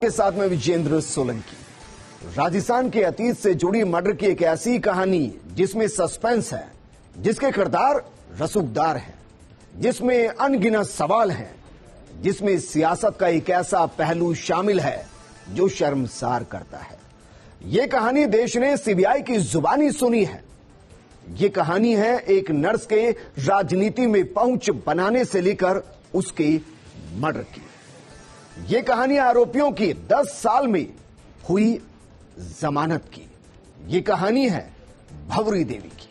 के साथ में विजेंद्र सोलंकी। राजस्थान के अतीत से जुड़ी मर्डर की एक ऐसी कहानी जिसमें सस्पेंस है, जिसके किरदार रसूखदार हैं, जिसमें अनगिनत सवाल हैं, जिसमें सियासत का एक ऐसा पहलू शामिल है जो शर्मसार करता है। ये कहानी देश ने सीबीआई की जुबानी सुनी है। ये कहानी है एक नर्स के राजनीति में पहुंच बनाने से लेकर उसके मर्डर की। ये कहानी आरोपियों की 10 साल में हुई जमानत की। ये कहानी है भंवरी देवी की।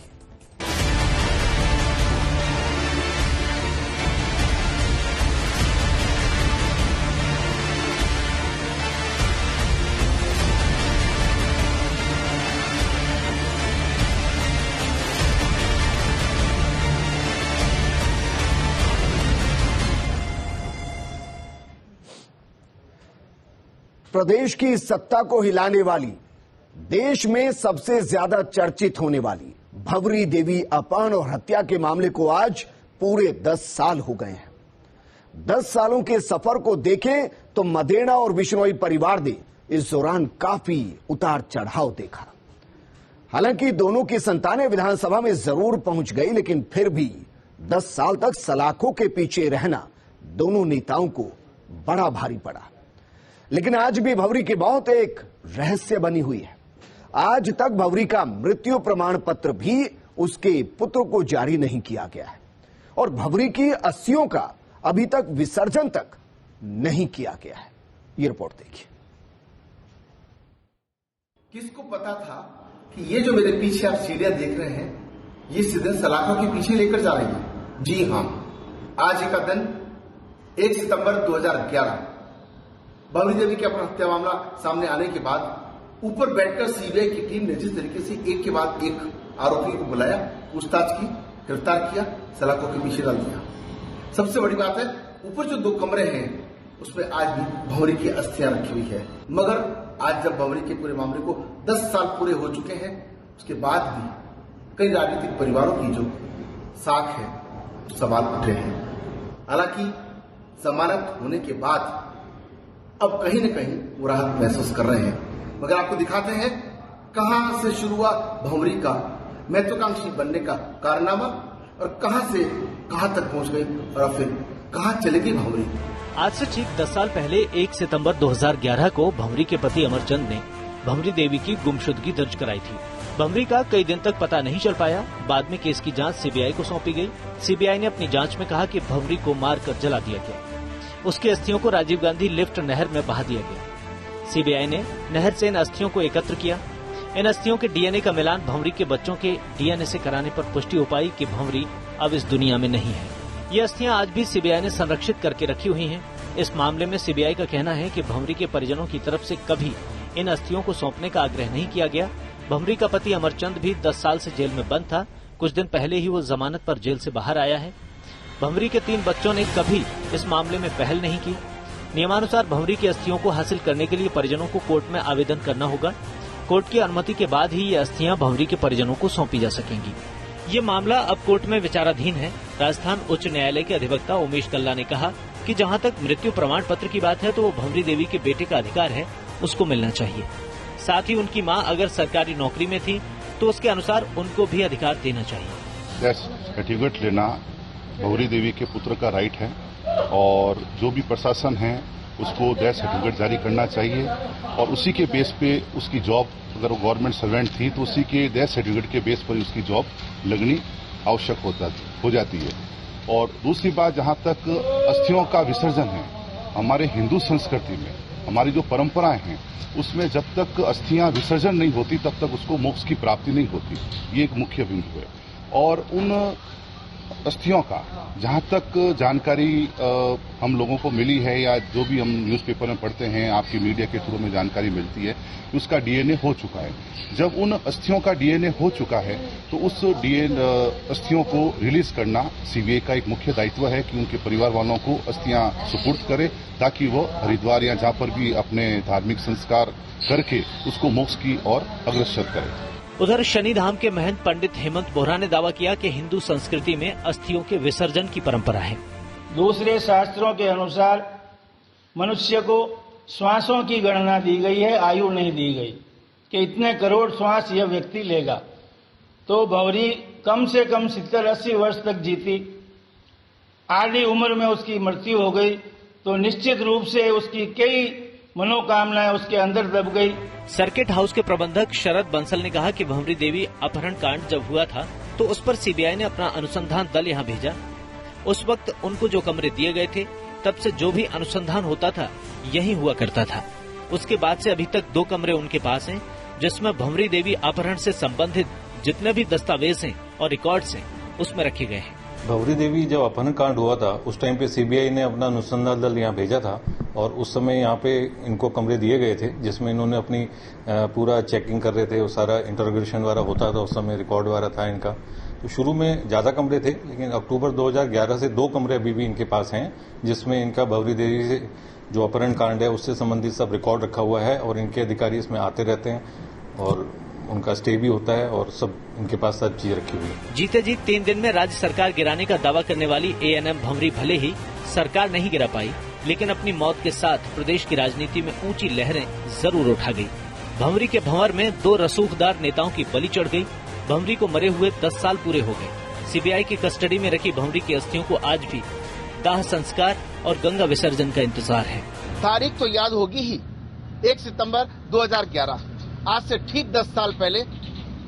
प्रदेश की सत्ता को हिलाने वाली, देश में सबसे ज्यादा चर्चित होने वाली भंवरी देवी अपहरण और हत्या के मामले को आज पूरे 10 साल हो गए हैं। 10 सालों के सफर को देखें तो मदेना और बिश्नोई परिवार ने इस दौरान काफी उतार चढ़ाव देखा। हालांकि दोनों की संतानें विधानसभा में जरूर पहुंच गई, लेकिन फिर भी 10 साल तक सलाखों के पीछे रहना दोनों नेताओं को बड़ा भारी पड़ा। लेकिन आज भी भंवरी की मौत एक रहस्य बनी हुई है। आज तक भंवरी का मृत्यु प्रमाण पत्र भी उसके पुत्र को जारी नहीं किया गया है और भंवरी की अस्थियों का अभी तक विसर्जन तक नहीं किया गया है। ये रिपोर्ट देखिए। किसको पता था कि ये जो मेरे पीछे आप सीढ़ियां देख रहे हैं, ये सीधे सलाखों के पीछे लेकर जा रही है। जी हां, आज का दिन 1 सितंबर 2011 भंवरी देवी के अपना हत्या मामला सामने आने के बाद ऊपर बैठकर सीबीआई की टीम ने जिस तरीके से एक के बाद एक आरोपी को बुलाया, पूछताछ की, गिरफ्तार किया, सलाखों के पीछे डाल दिया। सबसे बड़ी बात है, ऊपर जो 2 कमरे हैं उसमें आज भी भंवरी की अस्थियां रखी हुई है। मगर आज जब भंवरी के पूरे मामले को 10 साल पूरे हो चुके हैं, उसके बाद भी कई राजनीतिक परिवारों की जो साख है, सवाल उठे हैं। हालांकि जमानत होने के बाद अब कहीं न कहीं वो राहत महसूस कर रहे हैं। मगर आपको दिखाते हैं कहां से शुरू हुआ भंवरी का महत्वाकांक्षी बनने का कारनामा और कहां से कहां तक पहुंच गए और फिर कहां चलेगी भंवरी। आज से ठीक 10 साल पहले 1 सितंबर 2011 को भंवरी के पति अमरचंद ने भंवरी देवी की गुमशुदगी दर्ज कराई थी। भंवरी का कई दिन तक पता नहीं चल पाया। बाद में केस की जांच सीबीआई को सौंपी गई। सीबीआई ने अपनी जांच में कहा कि भंवरी को मारकर जला दिया गया। उसकी अस्थियों को राजीव गांधी लिफ्ट नहर में बहा दिया गया। सीबीआई ने नहर से इन अस्थियों को एकत्र किया। इन अस्थियों के डीएनए का मिलान भंवरी के बच्चों के डीएनए से कराने पर पुष्टि हो पाई कि भंवरी अब इस दुनिया में नहीं है। ये अस्थियां आज भी सीबीआई ने संरक्षित करके रखी हुई हैं। इस मामले में सीबीआई का कहना है कि भंवरी के परिजनों की तरफ से कभी इन अस्थियों को सौंपने का आग्रह नहीं किया गया। भंवरी का पति अमरचंद भी 10 साल से जेल में बंद था। कुछ दिन पहले ही वो जमानत पर जेल से बाहर आया है। भंवरी के 3 बच्चों ने कभी इस मामले में पहल नहीं की। नियमानुसार भंवरी की अस्थियों को हासिल करने के लिए परिजनों को कोर्ट में आवेदन करना होगा। कोर्ट की अनुमति के बाद ही ये अस्थियां भंवरी के परिजनों को सौंपी जा सकेंगी। ये मामला अब कोर्ट में विचाराधीन है। राजस्थान उच्च न्यायालय के अधिवक्ता उमेश कल्ला ने कहा कि जहां तक मृत्यु प्रमाण पत्र की बात है तो वो भंवरी देवी के बेटे का अधिकार है, उसको मिलना चाहिए। साथ ही उनकी माँ अगर सरकारी नौकरी में थी तो उसके अनुसार उनको भी अधिकार देना चाहिए। सर्टिफिकेट लेना भंवरी देवी के पुत्र का राइट है और जो भी प्रशासन है उसको डेथ सर्टिफिकेट जारी करना चाहिए और उसी के बेस पे उसकी जॉब, अगर वो गवर्नमेंट सर्वेंट थी तो उसी के डेथ सर्टिफिकेट के बेस पर उसकी जॉब लगनी आवश्यक हो जाती है। और दूसरी बात, जहां तक अस्थियों का विसर्जन है, हमारे हिंदू संस्कृति में हमारी जो परंपराएं हैं उसमें जब तक अस्थियां विसर्जन नहीं होती तब तक उसको मोक्ष की प्राप्ति नहीं होती। ये एक मुख्य बिंदु है। और उन अस्थियों का जहां तक जानकारी हम लोगों को मिली है या जो भी हम न्यूज़पेपर में पढ़ते हैं, आपकी मीडिया के थ्रू में जानकारी मिलती है, उसका डीएनए हो चुका है। जब उन अस्थियों का डीएनए हो चुका है तो उस अस्थियों को रिलीज करना सीबीआई का एक मुख्य दायित्व है कि उनके परिवार वालों को अस्थियां सुपुर्द करे ताकि वो हरिद्वार या जहां पर भी अपने धार्मिक संस्कार करके उसको मोक्ष की ओर अग्रसर करे। उधर शनिधाम के महंत पंडित हेमंत बोहरा ने दावा किया कि हिंदू संस्कृति में अस्थियों के विसर्जन की परंपरा है। दूसरे शास्त्रों के अनुसार मनुष्य को श्वासों की गणना दी गई है, आयु नहीं दी गई कि इतने करोड़ श्वास यह व्यक्ति लेगा। तो भंवरी कम से कम 70-80 वर्ष तक जीती, आधी उम्र में उसकी मृत्यु हो गई, तो निश्चित रूप से उसकी कई मनोकामनाएं उसके अंदर दब गई। सर्किट हाउस के प्रबंधक शरद बंसल ने कहा कि भंवरी देवी अपहरण कांड जब हुआ था तो उस पर सीबीआई ने अपना अनुसंधान दल यहाँ भेजा। उस वक्त उनको जो कमरे दिए गए थे, तब से जो भी अनुसंधान होता था यही हुआ करता था। उसके बाद से अभी तक 2 कमरे उनके पास हैं, जिसमें भंवरी देवी अपहरण से संबंधित जितने भी दस्तावेज हैं और रिकॉर्ड्स हैं उसमें रखे गए हैं। भंवरी देवी जब अपहरण कांड हुआ था उस टाइम पे सीबीआई ने अपना अनुसंधान दल यहाँ भेजा था और उस समय यहाँ पे इनको कमरे दिए गए थे जिसमें इन्होंने अपनी पूरा चेकिंग कर रहे थे। वो सारा इंटरोगेशन वाला होता था, उस समय रिकॉर्ड वाला था इनका। तो शुरू में ज्यादा कमरे थे, लेकिन अक्टूबर 2011 से 2 कमरे अभी भी इनके पास हैं जिसमें इनका भंवरी देवी से जो अपहरण कांड है उससे संबंधित सब रिकॉर्ड रखा हुआ है और इनके अधिकारी इसमें आते रहते हैं और उनका स्टे भी होता है और सब इनके पास सब चीज रखी हुई है। जीते जी 3 दिन में राज्य सरकार गिराने का दावा करने वाली एएनएम भंवरी भले ही सरकार नहीं गिरा पाई, लेकिन अपनी मौत के साथ प्रदेश की राजनीति में ऊंची लहरें जरूर उठा गई। भंवरी के भंवर में 2 रसूखदार नेताओं की बलि चढ़ गई। भंवरी को मरे हुए 10 साल पूरे हो गए। सीबीआई की कस्टडी में रखी भंवरी की अस्थियों को आज भी दाह संस्कार और गंगा विसर्जन का इंतजार है। तारीख तो याद होगी ही, 1 सितंबर 2011। आज से ठीक 10 साल पहले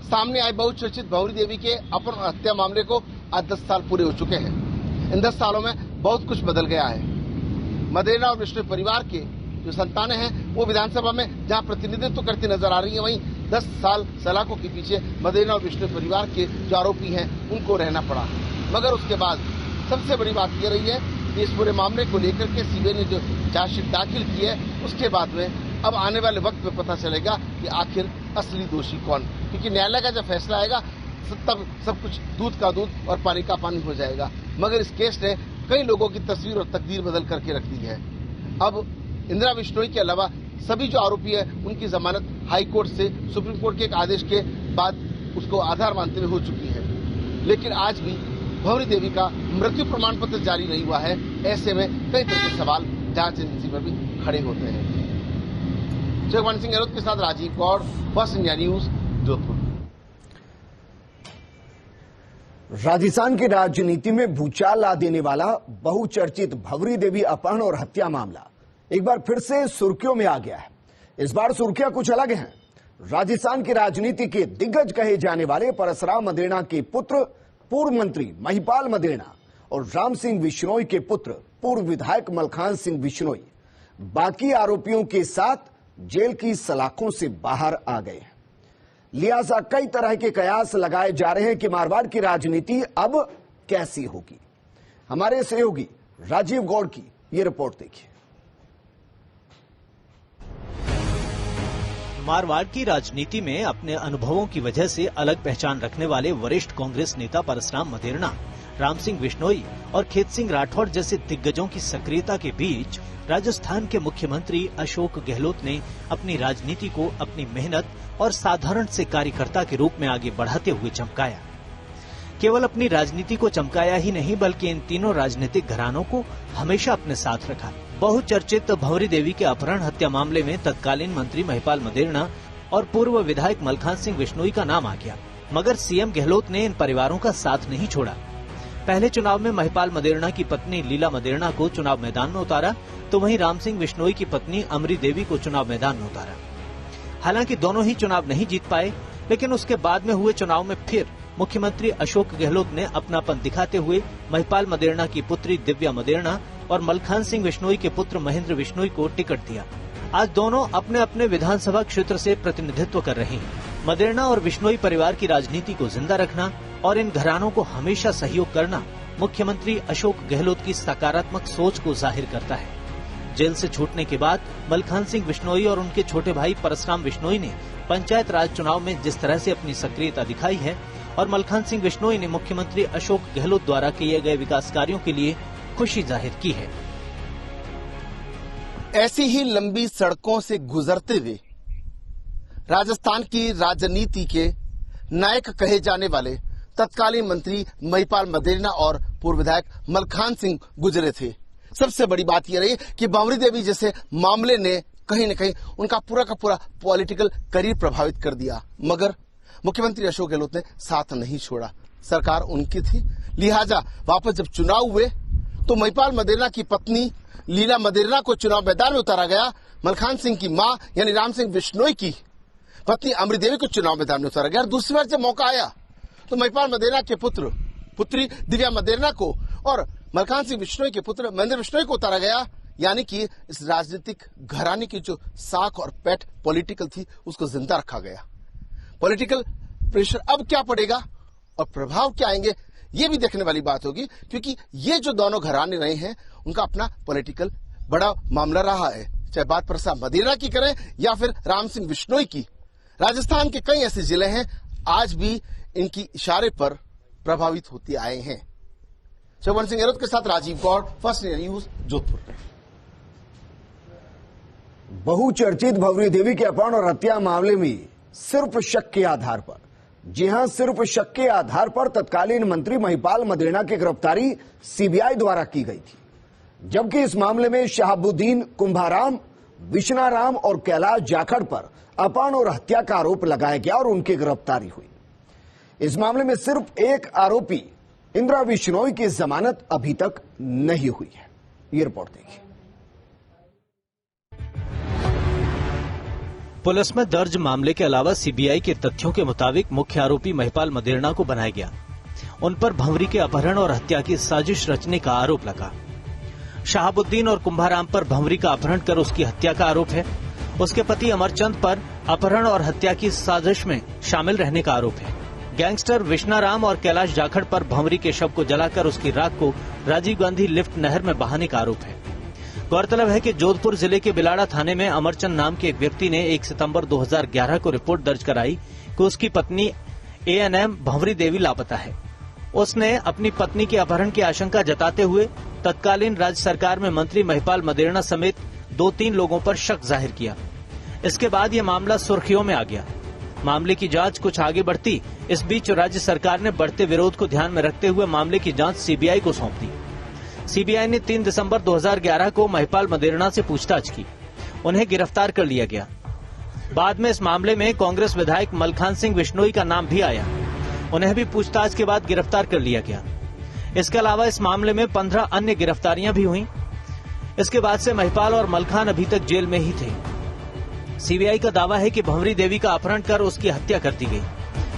सामने आए बहुचर्चित भंवरी देवी के अपहरण हत्या मामले को आज 10 साल पूरे हो चुके हैं। इन 10 सालों में बहुत कुछ बदल गया है। मदेरणा और विश्नोई परिवार के जो संतानें हैं वो विधानसभा में जहां प्रतिनिधित्व करती नजर आ रही है, वहीं 10 साल सलाखों के पीछे मदेरणा और विश्नोई परिवार के जो आरोपी हैं उनको रहना पड़ा। मगर उसके बाद सबसे बड़ी बात यह रही है कि इस पूरे मामले को लेकर के सीबीआई ने जो चार्जशीट दाखिल की है उसके बाद में अब आने वाले वक्त में पता चलेगा कि आखिर असली दोषी कौन, क्योंकि न्यायालय का जब फैसला आएगा तब सब कुछ दूध का दूध और पानी का पानी हो जाएगा। मगर इस केस ने कई लोगों की तस्वीर और तकदीर बदल करके रख दी है। अब इंदिरा बिश्नोई के अलावा सभी जो आरोपी है उनकी जमानत हाई कोर्ट से सुप्रीम कोर्ट के एक आदेश के बाद उसको आधार मानते हुए हो चुकी है, लेकिन आज भी भंवरी देवी का मृत्यु प्रमाण पत्र जारी नहीं हुआ है। ऐसे में कई तरह के सवाल जांच एजेंसी पर भी खड़े होते हैं। जगवान सिंह गहलोत के साथ Rajiv Gaur, first India news, Jodhpur. Rajasthan की राजनीति में भूचाल ला देने वाला बहुचर्चित भंवरी देवी अपहरण और हत्या मामला एक बार फिर से सुर्खियों में आ गया है। इस बार सुर्खियां कुछ अलग हैं। राजस्थान की राजनीति के दिग्गज कहे जाने वाले परसराम मदेरणा के पुत्र पूर्व मंत्री महिपाल मदेरणा और राम सिंह बिश्नोई के पुत्र पूर्व विधायक मलखान सिंह बिश्नोई बाकी आरोपियों के साथ जेल की सलाखों से बाहर आ गए हैं। लिहाजा कई तरह के कयास लगाए जा रहे हैं कि मारवाड़ की राजनीति अब कैसी होगी। हमारे सहयोगी राजीव गौड़ की ये रिपोर्ट देखिए। मारवाड़ की राजनीति में अपने अनुभवों की वजह से अलग पहचान रखने वाले वरिष्ठ कांग्रेस नेता परसराम मदेरणा, राम सिंह बिश्नोई और खेत सिंह राठौड़ जैसे दिग्गजों की सक्रियता के बीच राजस्थान के मुख्यमंत्री अशोक गहलोत ने अपनी राजनीति को अपनी मेहनत और साधारण से कार्यकर्ता के रूप में आगे बढ़ाते हुए चमकाया। केवल अपनी राजनीति को चमकाया ही नहीं, बल्कि इन तीनों राजनीतिक घरानों को हमेशा अपने साथ रखा। बहुचर्चित भंवरी देवी के अपहरण हत्या मामले में तत्कालीन मंत्री महिपाल मदेरणा और पूर्व विधायक मलखान सिंह बिश्नोई का नाम आ गया, मगर सीएम गहलोत ने इन परिवारों का साथ नहीं छोड़ा। पहले चुनाव में महिपाल मदेरणा की पत्नी लीला मदेरणा को चुनाव मैदान में उतारा, तो वहीं राम सिंह बिश्नोई की पत्नी अमरी देवी को चुनाव मैदान में उतारा। हालांकि दोनों ही चुनाव नहीं जीत पाए, लेकिन उसके बाद में हुए चुनाव में फिर मुख्यमंत्री अशोक गहलोत ने अपनापन दिखाते हुए महिपाल मदेरणा की पुत्री दिव्या मदेरणा और मलखान सिंह बिश्नोई के पुत्र महेंद्र बिश्नोई को टिकट दिया। आज दोनों अपने अपने विधानसभा क्षेत्र से प्रतिनिधित्व कर रहे हैं। मदेरणा और बिश्नोई परिवार की राजनीति को जिंदा रखना और इन घरानों को हमेशा सहयोग करना मुख्यमंत्री अशोक गहलोत की सकारात्मक सोच को जाहिर करता है। जेल से छूटने के बाद मलखान सिंह बिश्नोई और उनके छोटे भाई परसराम बिश्नोई ने पंचायत राज चुनाव में जिस तरह से अपनी सक्रियता दिखाई है और मलखान सिंह बिश्नोई ने मुख्यमंत्री अशोक गहलोत द्वारा किए गए विकास कार्यों के लिए खुशी जाहिर की है। ऐसी ही लंबी सड़कों से गुजरते हुए राजस्थान की राजनीति के नायक कहे जाने वाले तत्कालीन मंत्री महिपाल मदेरणा और पूर्व विधायक मलखान सिंह गुजरे थे। सबसे बड़ी बात यह रही कि भंवरी देवी जैसे मामले ने कहीं न कहीं उनका पूरा का पूरा पॉलिटिकल करियर प्रभावित कर दिया, मगर मुख्यमंत्री अशोक गहलोत ने साथ नहीं छोड़ा। सरकार उनकी थी, लिहाजा वापस जब चुनाव हुए तो महिपाल मदेरणा की पत्नी लीला मदेरणा को चुनाव मैदान में उतारा गया। मलखान सिंह की मां यानी राम सिंह बिश्नोई की पत्नी अमृत देवी को चुनाव मैदान में उतारा गया। और दूसरी बार जब मौका आया तो महिपाल मदेरणा के पुत्री दिव्या मदेरणा को और मलखान सिंह बिश्नोई के पुत्र महेंद्र बिश्नोई को उतारा गया। यानी कि इस राजनीतिक घराने की जो साख और पैठ पॉलिटिकल थी उसको जिंदा रखा गया। पॉलिटिकल प्रेशर अब क्या पड़ेगा और प्रभाव क्या आएंगे, ये भी देखने वाली बात होगी, क्योंकि ये जो दोनों घराने रहे हैं उनका अपना पॉलिटिकल बड़ा मामला रहा है। चाहे बात प्रसाद मदेरणा की करें या फिर राम सिंह बिश्नोई की, राजस्थान के कई ऐसे जिले हैं आज भी इनकी इशारे पर प्रभावित होते आए हैं। शोभन सिंह गहलोत के साथ Rajiv Gaur, first India news, Jodhpur. बहुचर्चित भंवरी देवी के अपहरण और हत्या मामले में सिर्फ शक के आधार पर, जी हां, सिर्फ शक के आधार पर तत्कालीन मंत्री महिपाल मदेरणा की गिरफ्तारी सीबीआई द्वारा की गई थी, जबकि इस मामले में शहाबुद्दीन कुंभाराम, विश्नाराम और कैलाश जाखड़ पर अपहरण और हत्या का आरोप लगाया गया और उनकी गिरफ्तारी हुई। इस मामले में सिर्फ एक आरोपी इंदिरा बिश्नोई की जमानत अभी तक नहीं हुई है। ये रिपोर्ट देखिए। पुलिस में दर्ज मामले के अलावा सीबीआई के तथ्यों के मुताबिक मुख्य आरोपी महिपाल मदेरणा को बनाया गया। उन पर भंवरी के अपहरण और हत्या की साजिश रचने का आरोप लगा। शहाबुद्दीन और कुंभाराम पर भंवरी का अपहरण कर उसकी हत्या का आरोप है। उसके पति अमरचंद पर अपहरण और हत्या की साजिश में शामिल रहने का आरोप है। गैंगस्टर विश्नाराम और कैलाश जाखड़ पर भंवरी के शव को जलाकर उसकी राख को राजीव गांधी लिफ्ट नहर में बहाने का आरोप है। गौरतलब है कि जोधपुर जिले के बिलाड़ा थाने में अमरचंद नाम के एक व्यक्ति ने 1 सितंबर 2011 को रिपोर्ट दर्ज कराई कि उसकी पत्नी एएनएम भंवरी देवी लापता है। उसने अपनी पत्नी के अपहरण की आशंका जताते हुए तत्कालीन राज्य सरकार में मंत्री महिपाल मदेरणा समेत 2-3 लोगों पर शक जाहिर किया। इसके बाद यह मामला सुर्खियों में आ गया। मामले की जांच कुछ आगे बढ़ती, इस बीच राज्य सरकार ने बढ़ते विरोध को ध्यान में रखते हुए मामले की जांच सीबीआई को सौंप दी। सीबीआई ने 3 दिसंबर 2011 को महिपाल मदेरणा से पूछताछ की। उन्हें गिरफ्तार कर लिया गया। बाद में इस मामले में कांग्रेस विधायक मलखान सिंह बिश्नोई का नाम भी आया। उन्हें भी पूछताछ के बाद गिरफ्तार कर लिया गया। इसके अलावा इस मामले में 15 अन्य गिरफ्तारियां भी हुई। इसके बाद से महिपाल और मलखान अभी तक जेल में ही थे। सीबीआई का दावा है कि भंवरी देवी का अपहरण कर उसकी हत्या कर दी गई।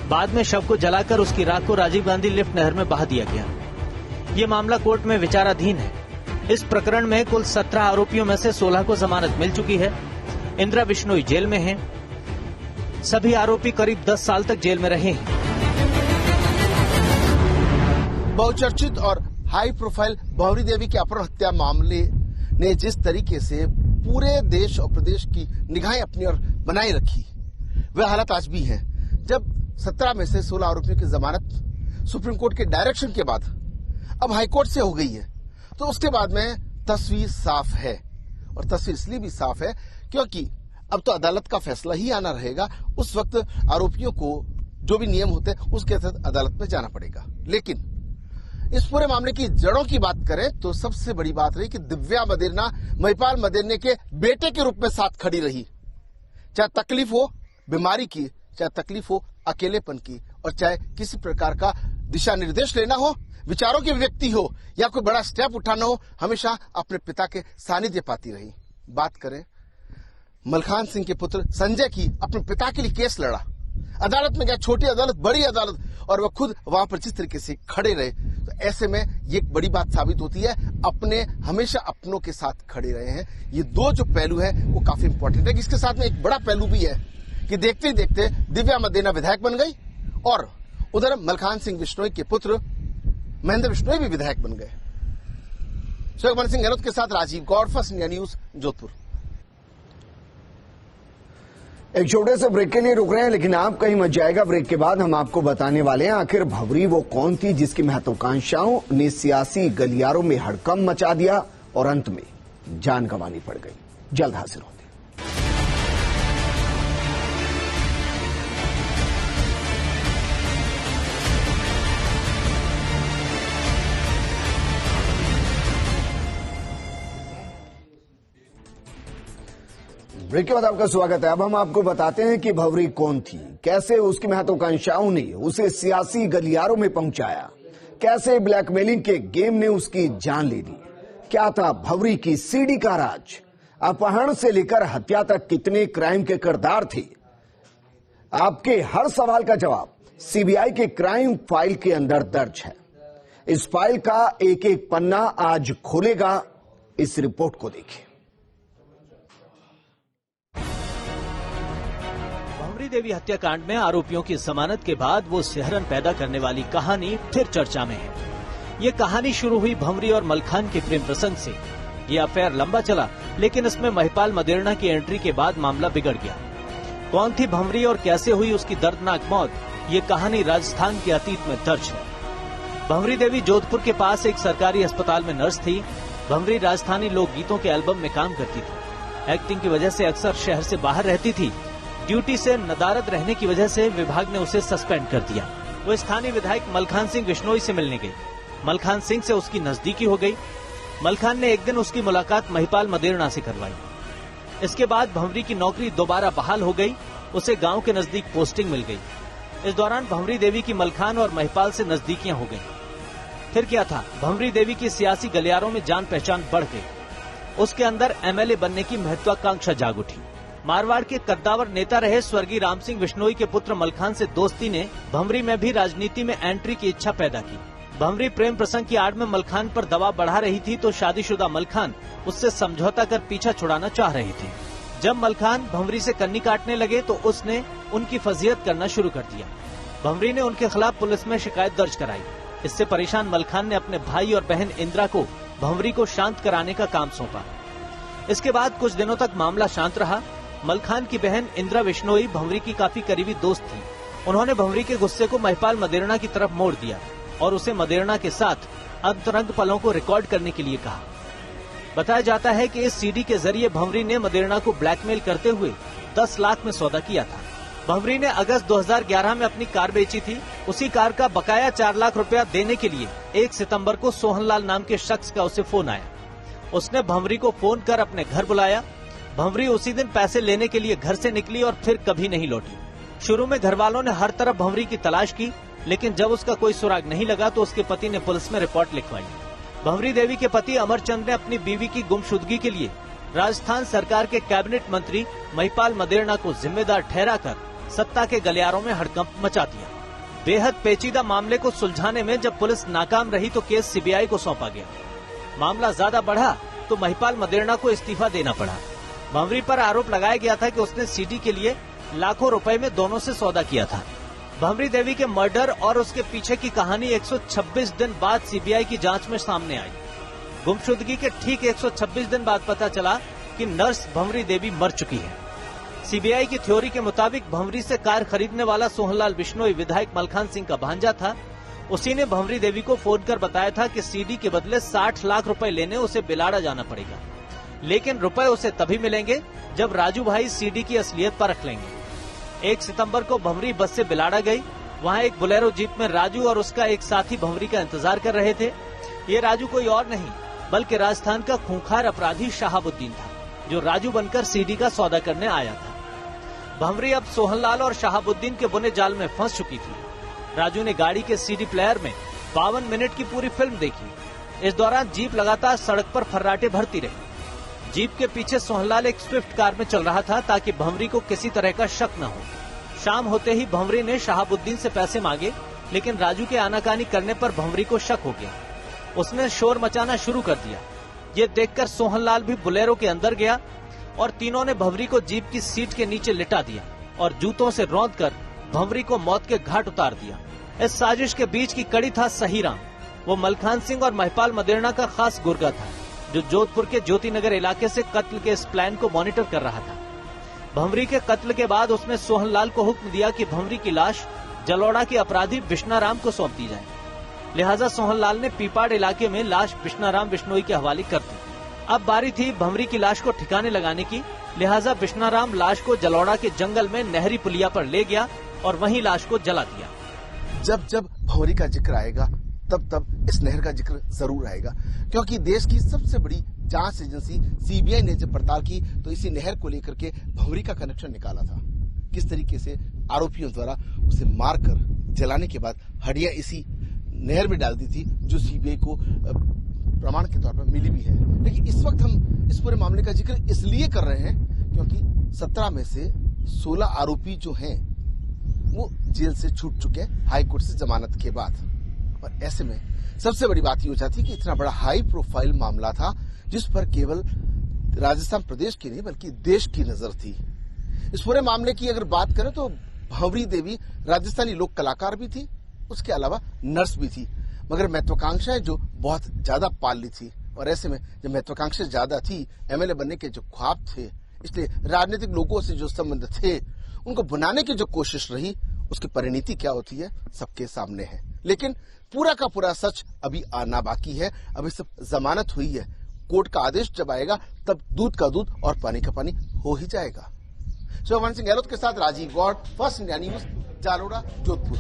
बाद में शव को जलाकर उसकी राख को राजीव गांधी लिफ्ट नहर में बहा दिया गया। ये मामला कोर्ट में विचाराधीन है। इस प्रकरण में कुल 17 आरोपियों में से 16 को जमानत मिल चुकी है। इंदिरा बिश्नोई जेल में हैं। सभी आरोपी करीब 10 साल तक जेल में रहे हैं। बहुचर्चित और हाई प्रोफाइल भंवरी देवी के अपहरण हत्या मामले ने जिस तरीके से पूरे देश और प्रदेश की निगाहें अपनी ओर बनाए रखी, वह हालत आज भी है। जब 17 में से 16 आरोपियों की जमानत सुप्रीम कोर्ट के डायरेक्शन के बाद अब हाईकोर्ट से हो गई है, तो उसके बाद में तस्वीर साफ है। और तस्वीर इसलिए भी साफ है क्योंकि अब तो अदालत का फैसला ही आना रहेगा। उस वक्त आरोपियों को जो भी नियम होते हैं उसके तहत अदालत में जाना पड़ेगा। लेकिन इस पूरे मामले की जड़ों की बात करें तो सबसे बड़ी बात रही कि दिव्या मदेरणा महिपाल मदेरणा के बेटे के रूप में साथ खड़ी रही। चाहे तकलीफ हो बीमारी की, चाहे तकलीफ हो अकेलेपन की, और चाहे किसी प्रकार का दिशा निर्देश लेना हो, विचारों की अभिव्यक्ति हो, या कोई बड़ा स्टेप उठाना हो, हमेशा अपने पिता के सानिध्य पाती रही। बात करें मलखान सिंह के पुत्र संजय की, अपने पिता के लिए केस लड़ा, अदालत में गया, छोटी अदालत, बड़ी अदालत, और वह खुद वहां पर जिस तरीके से खड़े रहे, तो ऐसे में ये एक बड़ी बात साबित होती है, अपने हमेशा अपनों के साथ खड़े रहे हैं। ये दो जो पहलू है वो काफी इंपॉर्टेंट है। इसके साथ में एक बड़ा पहलू भी है कि देखते ही देखते दिव्या मदेरणा विधायक बन गई और उधर मलखान सिंह बिश्नोई के पुत्र महेंद्र बिश्नोई भी विधायक बन गए। शोभन सिंह गहलोत के साथ Rajiv Gaur, first India news, Jodhpur. एक छोटे से ब्रेक के लिए रुक रहे हैं, लेकिन आप कहीं मत जाएगा। ब्रेक के बाद हम आपको बताने वाले हैं आखिर भंवरी वो कौन थी जिसकी महत्वाकांक्षाओं ने सियासी गलियारों में हड़कंप मचा दिया और अंत में जान गंवानी पड़ गई। जल्द हाजिर होते हैं। ब्रेक के बाद आपका स्वागत है। अब हम आपको बताते हैं कि भंवरी कौन थी, कैसे उसकी महत्वाकांक्षाओं ने उसे सियासी गलियारों में पहुंचाया, कैसे ब्लैकमेलिंग के गेम ने उसकी जान ले ली, क्या था भंवरी की सीडी का राज, अपहरण से लेकर हत्या तक कितने क्राइम के किरदार थे। आपके हर सवाल का जवाब सीबीआई के क्राइम फाइल के अंदर दर्ज है। इस फाइल का एक एक पन्ना आज खोलेगा, इस रिपोर्ट को देखिए। भंवरी देवी हत्याकांड में आरोपियों की जमानत के बाद वो सिहरन पैदा करने वाली कहानी फिर चर्चा में है। ये कहानी शुरू हुई भंवरी और मलखान के प्रेम प्रसंग से। ये अफेयर लंबा चला, लेकिन इसमें महिपाल मदेरणा की एंट्री के बाद मामला बिगड़ गया। कौन थी भंवरी और कैसे हुई उसकी दर्दनाक मौत, ये कहानी राजस्थान के अतीत में दर्ज है। भंवरी देवी जोधपुर के पास एक सरकारी अस्पताल में नर्स थी। भंवरी राजस्थानी लोकगीतों के एल्बम में काम करती थी। एक्टिंग की वजह से अक्सर शहर से बाहर रहती थी। ड्यूटी से नदारद रहने की वजह से विभाग ने उसे सस्पेंड कर दिया। वो स्थानीय विधायक मलखान सिंह बिश्नोई से मिलने गई। मलखान सिंह से उसकी नजदीकी हो गई। मलखान ने एक दिन उसकी मुलाकात महिपाल मदेरणा से करवाई। इसके बाद भंवरी की नौकरी दोबारा बहाल हो गई। उसे गांव के नजदीक पोस्टिंग मिल गई। इस दौरान भंवरी देवी की मलखान और महिपाल से नजदीकियां हो गईं। फिर क्या था, भंवरी देवी की सियासी गलियारों में जान पहचान बढ़ गई। उसके अंदर एमएलए बनने की महत्वाकांक्षा जाग उठी। मारवाड़ के कद्दावर नेता रहे स्वर्गीय राम सिंह बिश्नोई के पुत्र मलखान से दोस्ती ने भंवरी में भी राजनीति में एंट्री की इच्छा पैदा की। भंवरी प्रेम प्रसंग की आड़ में मलखान पर दबाव बढ़ा रही थी तो शादीशुदा मलखान उससे समझौता कर पीछा छुड़ाना चाह रहे थे। जब मलखान भंवरी से कन्नी काटने लगे तो उसने उनकी फजीहत करना शुरू कर दिया। भंवरी ने उनके खिलाफ पुलिस में शिकायत दर्ज कराई। इससे परेशान मलखान ने अपने भाई और बहन इंदिरा को भंवरी को शांत कराने का काम सौंपा। इसके बाद कुछ दिनों तक मामला शांत रहा। मलखान की बहन इंदिरा बिश्नोई भंवरी की काफी करीबी दोस्त थी। उन्होंने भंवरी के गुस्से को महिपाल मदेरणा की तरफ मोड़ दिया और उसे मदेरणा के साथ अंतरंग पलों को रिकॉर्ड करने के लिए कहा। बताया जाता है कि इस सीडी के जरिए भंवरी ने मदेरणा को ब्लैकमेल करते हुए 10 लाख में सौदा किया था। भंवरी ने अगस्त 2011 में अपनी कार बेची थी। उसी कार का बकाया 4 लाख रुपया देने के लिए 1 सितंबर को सोहनलाल नाम के शख्स का उसे फोन आया। उसने भंवरी को फोन कर अपने घर बुलाया। भंवरी उसी दिन पैसे लेने के लिए घर से निकली और फिर कभी नहीं लौटी। शुरू में घर वालों ने हर तरफ भंवरी की तलाश की, लेकिन जब उसका कोई सुराग नहीं लगा तो उसके पति ने पुलिस में रिपोर्ट लिखवाई। भंवरी देवी के पति अमरचंद ने अपनी बीवी की गुमशुदगी के लिए राजस्थान सरकार के कैबिनेट मंत्री महिपाल मदेरणा को जिम्मेदार ठहराकर सत्ता के गलियारों में हड़कंप मचा दिया। बेहद पेचीदा मामले को सुलझाने में जब पुलिस नाकाम रही तो केस सीबीआई को सौंपा गया। मामला ज्यादा बढ़ा तो महिपाल मदेरणा को इस्तीफा देना पड़ा। भंवरी पर आरोप लगाया गया था कि उसने सीडी के लिए लाखों रुपए में दोनों से सौदा किया था। भंवरी देवी के मर्डर और उसके पीछे की कहानी 126 दिन बाद सीबीआई की जांच में सामने आई। गुमशुदगी के ठीक 126 दिन बाद पता चला कि नर्स भंवरी देवी मर चुकी है। सीबीआई की थ्योरी के मुताबिक भंवरी से कार खरीदने वाला सोहनलाल बिश्नोई विधायक मलखान सिंह का भांजा था। उसी ने भंवरी देवी को फोन कर बताया था कि सीडी के बदले 60 लाख रुपए लेने उसे बिलाड़ा जाना पड़ेगा, लेकिन रुपए उसे तभी मिलेंगे जब राजू भाई सीडी की असलियत परख लेंगे। 1 सितंबर को भंवरी बस से बिलाड़ा गई। वहां एक बोलेरो जीप में राजू और उसका एक साथी भंवरी का इंतजार कर रहे थे। ये राजू कोई और नहीं बल्कि राजस्थान का खूंखार अपराधी शहाबुद्दीन था, जो राजू बनकर सीडी का सौदा करने आया था। भंवरी अब सोहनलाल और शहाबुद्दीन के बुने जाल में फंस चुकी थी। राजू ने गाड़ी के सीडी प्लेयर में 52 मिनट की पूरी फिल्म देखी। इस दौरान जीप लगातार सड़क पर फर्राटे भरती रही। जीप के पीछे सोहनलाल एक स्विफ्ट कार में चल रहा था ताकि भंवरी को किसी तरह का शक न हो। शाम होते ही भंवरी ने शहाबुद्दीन से पैसे मांगे, लेकिन राजू के आनाकानी करने पर भंवरी को शक हो गया। उसने शोर मचाना शुरू कर दिया। ये देखकर सोहनलाल भी बोलेरो के अंदर गया और तीनों ने भंवरी को जीप की सीट के नीचे लिटा दिया और जूतों से रौंदकर भंवरी को मौत के घाट उतार दिया। इस साजिश के बीच की कड़ी था सहीराम। वो मलखान सिंह और महिपाल मदेरणा का खास गुर्गा था, जो जोधपुर के ज्योतिनगर इलाके से कत्ल के इस प्लान को मॉनिटर कर रहा था। भंवरी के कत्ल के बाद उसने सोहनलाल को हुक्म दिया कि भंवरी की लाश जलोड़ा के अपराधी बिश्नाराम को सौंप दी जाए। लिहाजा सोहनलाल ने पीपाड़ इलाके में लाश बिश्नाराम बिश्नोई के हवाले कर दी। अब बारी थी भंवरी की लाश को ठिकाने लगाने की। लिहाजा बिश्नाराम लाश को जलोड़ा के जंगल में नहरी पुलिया पर ले गया और वहीं लाश को जला दिया। जब जब भंवरी का जिक्र आएगा तब तब इस नहर का जिक्र जरूर आएगा, क्योंकि देश की सबसे बड़ी जांच एजेंसी सीबीआई ने जब पड़ताल की तो इसी नहर को लेकर के भंवरी का कनेक्शन निकाला था। किस तरीके से आरोपियों द्वारा उसे मारकर जलाने के बाद हड्डियां इसी नहर में डाल दी थी, जो सीबीआई को प्रमाण के तौर पर मिली भी है। लेकिन इस वक्त हम इस पूरे मामले का जिक्र इसलिए कर रहे हैं क्योंकि 17 में से 16 आरोपी जो हैं वो जेल से छूट चुके हैं हाईकोर्ट से जमानत के बाद। और ऐसे में सबसे बड़ी बात ये हो जाती है कि इतना बड़ा हाई प्रोफाइल मामला था जिस पर केवल राजस्थान प्रदेश की नहीं बल्कि देश की नजर थी। इस पूरे मामले की अगर बात करें तो भंवरी देवी राजस्थानी लोक कलाकार भी थी, उसके अलावा नर्स भी थी, मगर महत्वाकांक्षाएं जो बहुत ज्यादा पाल ली थी। और ऐसे में जब महत्वाकांक्षाएं ज्यादा थी, एमएलए बनने के जो ख्वाब थे, इसलिए राजनीतिक लोगों से जो संबंध थे उनको बनाने की जो कोशिश रही, उसकी परिणति क्या होती है सबके सामने है। लेकिन पूरा का पूरा सच अभी आना बाकी है। अभी सब जमानत हुई है, कोर्ट का आदेश जब आएगा तब दूध का दूध और पानी का पानी हो ही जाएगा। शिवमान सिंह गहलोत के साथ Rajiv Gaur, first India news, Jalora, Jodhpur.